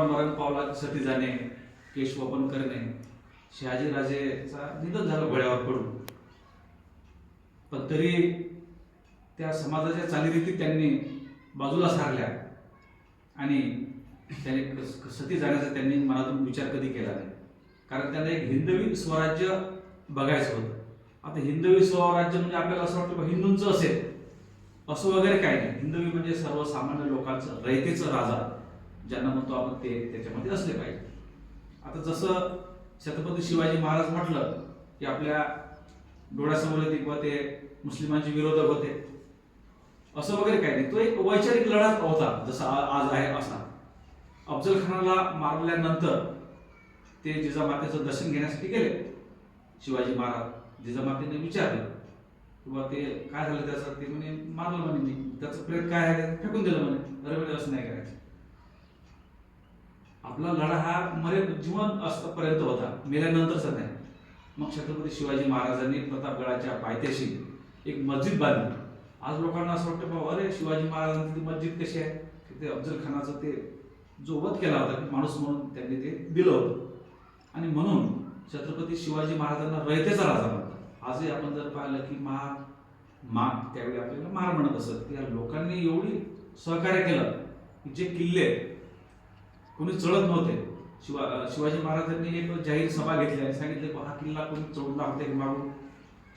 मरण पावला सती जाणे, केश वपन करणे, शहाजीराजेचा निधन झालं घोड्यावर पडून. पण तरी त्या समाजाच्या चालीरीती त्यांनी बाजूला सारल्या आणि त्याने सती जाण्याचा त्यांनी मनातून विचार कधी केला नाही. कारण त्यांना एक हिंदवी स्वराज्य बघायचं होतं. आता हिंदवी स्वराज्य म्हणजे आपल्याला असं वाटतं हिंदूंचं असेल, असं वगैरे काही नाही. हिंदवी म्हणजे सर्वसामान्य लोकांचं, रयतेचं राजा ज्यांना म्हणतो आपण, ते त्याच्यामध्ये असले पाहिजे. आता जसं छत्रपती शिवाजी महाराज म्हटलं की आपल्या डोळ्यासमोर येते किंवा ते मुस्लिमांचे विरोधक होते, असं वगैरे काही नाही. तो एक वैचारिक लढा होता जसा आज आहे असा. अफजल खानाला मारल्यानंतर ते जिजामातेचं दर्शन घेण्यासाठी गेले शिवाजी महाराज. जिजामातेने विचारलं किंवा ते काय झालं त्याचं, ते म्हणे मारलं म्हणे मी, त्याचं प्रेत काय आहे फेकून दिलं म्हणे. अरे म्हणजे असं नाही करायचं. आपला लढा हा जीवन असतापर्यंत होता, मेल्यानंतरचा नाही. मग छत्रपती शिवाजी महाराजांनी प्रतापगडाच्या पायथ्याशी एक मस्जिद बांधली. आज लोकांना असं वाटतं बाबा अरे शिवाजी महाराजांची ती मस्जिद कशी आहे, की ते अफजल खानाचं ते जो वध केला होता की माणूस म्हणून त्यांनी ते दिलं होतं. आणि म्हणून छत्रपती शिवाजी महाराजांना रयतेचा राजा म्हणतात. आजही आपण जर पाहिलं की त्यावेळी आपल्याला महार म्हणत असत. त्या लोकांनी एवढी सहकार्य केलं की जे किल्ले कोणी चढत नव्हते, शिवाजी महाराजांनी एक जाहीर सभा घेतली आणि सांगितलं हा किल्ला कोणी चढून दाखवते मागून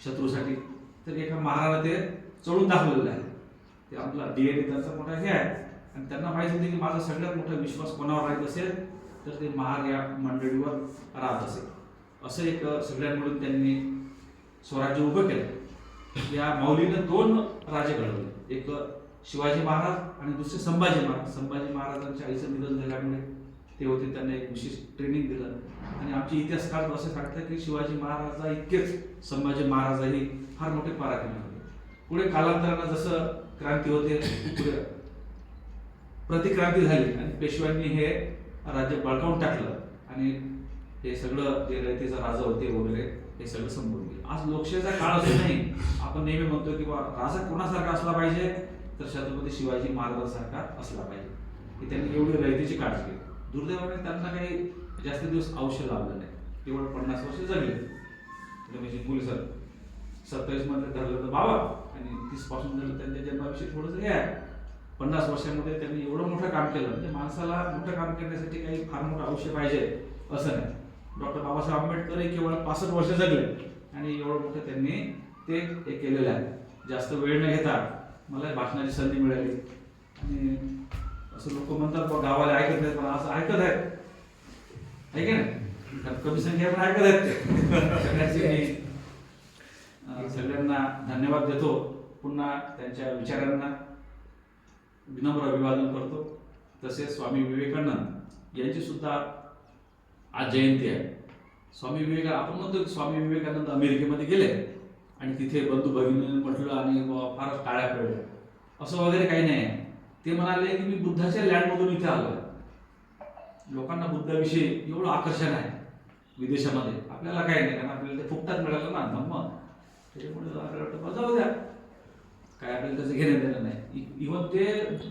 शत्रूसाठी, तर एका महाराला ते चढून दाखवलेलं आहे. ते आपला DNA त्यांचा मोठा हे आहे. आणि त्यांना माहित होते की माझा सगळ्यात मोठा विश्वास कोणावर राहत असेल तर ते महार या मंडळीवर राहत असेल. असं एक सगळ्यांकडून त्यांनी स्वराज्य उभं केलं. या माऊलीनं 2 राजे घडवले, एक शिवाजी महाराज आणि दुसरे संभाजी महाराज. संभाजी महाराजांच्या आईचं निधन झाल्यामुळे ते होते, त्यांना एक विशेष ट्रेनिंग दिलं. आणि आमचे इतिहासकार असं सांगतात की शिवाजी महाराजा इतकेच संभाजी महाराजही फार मोठे पराक्रमी होते. पुढे कालांतरानं जसं क्रांती होते, पुढे प्रतिक्रांती झाली आणि पेशव्यांनी हे राज्य बळकावून टाकलं आणि हे सगळं जे रयतेचा राजा होते वगैरे हे सगळं संपवून गेलं. आज लोकशाहीचा काळ असूनही आपण नेहमी म्हणतो की राजा कोणासारखा असला पाहिजे, तर छत्रपती शिवाजी महाराजांसारखा असला पाहिजे, की त्यांनी एवढी रयतेची काळजी केली. दुर्दैवाने त्यांना काही जास्त दिवस आयुष्य लाभलं नाही, केवळ 50 वर्ष जगले. रमेश मुली सर 27 मध्ये धरलं तर बाबा आणि 30 पासून झालं. त्यांच्या जन्माविषयी थोडंसं हे आहे. 50 वर्षांमध्ये त्यांनी एवढं मोठं काम केलं. म्हणजे माणसाला मोठं काम करण्यासाठी काही फार मोठं आयुष्य पाहिजे असं नाही. डॉक्टर बाबासाहेब आंबेडकर केवळ 65 वर्ष जगले आणि एवढं मोठं त्यांनी ते केलेलं आहे. जास्त वेळ न घेता मला भाषणाची संधी मिळाली. आणि असं लोक म्हणतात गावाला ऐकत नाहीत, पण असं ऐकत आहेत, आहे की नाही? कमी संख्या पण ऐकत आहेत. सगळ्यांना धन्यवाद देतो. पुन्हा त्यांच्या विचारांना विनम्र अभिवादन करतो. तसेच स्वामी विवेकानंद यांची सुद्धा आज जयंती आहे. स्वामी विवेकानंद, आपण म्हणतो की स्वामी विवेकानंद अमेरिकेमध्ये गेले आणि तिथे बंधू भगिनी म्हटलं आणि फारच टाळ्या पडल्या, असं वगैरे काही नाही आहे. ते म्हणाले की मी बुद्धाच्या लँडमधून इथे आलो आहे. लोकांना बुद्धाविषयी एवढं आकर्षण आहे विदेशामध्ये, आपल्याला काही नाही, कारण आपल्याला ते फुकटात मिळालं ना धम्म. त्याच्यामुळे आपल्याला वाटतं जाऊ द्या, काय आपल्याला त्याचं घेणं देणं नाही. इव्हन ते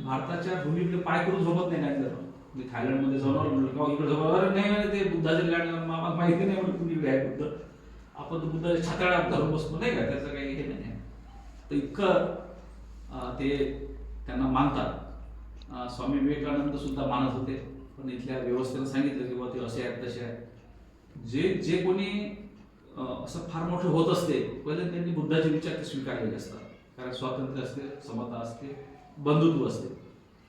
भारताच्या भूमीकडे पाय करून झोपत नाही. काय मी थायलंडमध्ये जाऊन म्हणलं इकडे झोपत नाही, ते बुद्धाचे लँड आम्हाला माहिती नाही म्हणून तुम्ही इकडे आहे बुद्ध, आपण तर बुद्धाच्या छाताळ्या धरून बसतो नाही का, त्याचं काही हे नाही. तर इतकं ते त्यांना मानतात. स्वामी विवेकानंद सुद्धा मानत होते, पण इथल्या व्यवस्थेनं सांगितलं की बाबा ते असे आहेत तसे आहेत. जे कोणी असं फार मोठं होत असते पहिले त्यांनी बुद्धाचे विचार ते स्वीकारलेले असतात. कारण स्वातंत्र्य असते, समता असते, बंधुत्व असते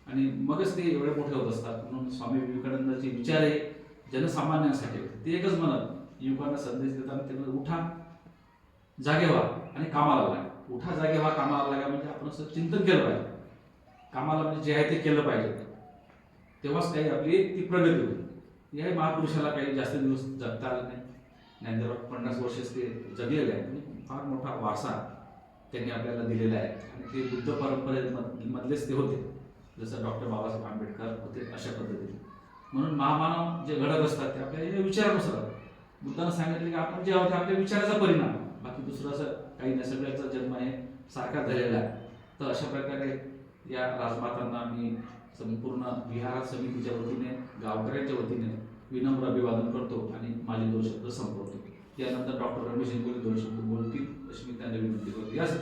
आणि मगच ते एवढे मोठे होत असतात. म्हणून स्वामी विवेकानंदाचे विचार हे जनसामान्यांसाठी होते. ते एकच म्हणत, युवकांना संदेश देताना ते म्हणत उठा, जागे व्हा आणि कामाला लागा. उठा, जागे व्हा, कामाला लागा म्हणजे आपण असं चिंतन केलं पाहिजे. कामाला म्हणजे जे आहे ते केलं पाहिजे, तेव्हाच काही आपली ती प्रगती होईल. या महापुरुषाला काही जास्त दिवस जगता आलं नाही. ज्ञानदेव 50 वर्षच ते जगलेले आहेत. फार मोठा वारसा त्यांनी आपल्याला दिलेला आहे आणि ते बुद्ध परंपरेमधलेच ते होते, जसं डॉक्टर बाबासाहेब आंबेडकर होते अशा पद्धतीने. म्हणून महामानव जे घडत असतात ते आपल्या या विचारानुसार. बुद्धानं सांगितलं की आपण जे आहोत आपल्या विचाराचा परिणाम, बाकी दुसरं असं काही नाही. सगळ्याचा जन्म हे सारखा झालेला आहे. तर अशा प्रकारे या राजमातांना मी संपूर्ण विहार समितीच्या वतीने गावकऱ्यांच्या वतीने विनम्र अभिवादन करतो आणि माझे 2 शब्द संपवतो. यानंतर डॉक्टर रमेश इंगोले 2 शब्द बोलतील अशी मी त्यांना विनंती करतो. यास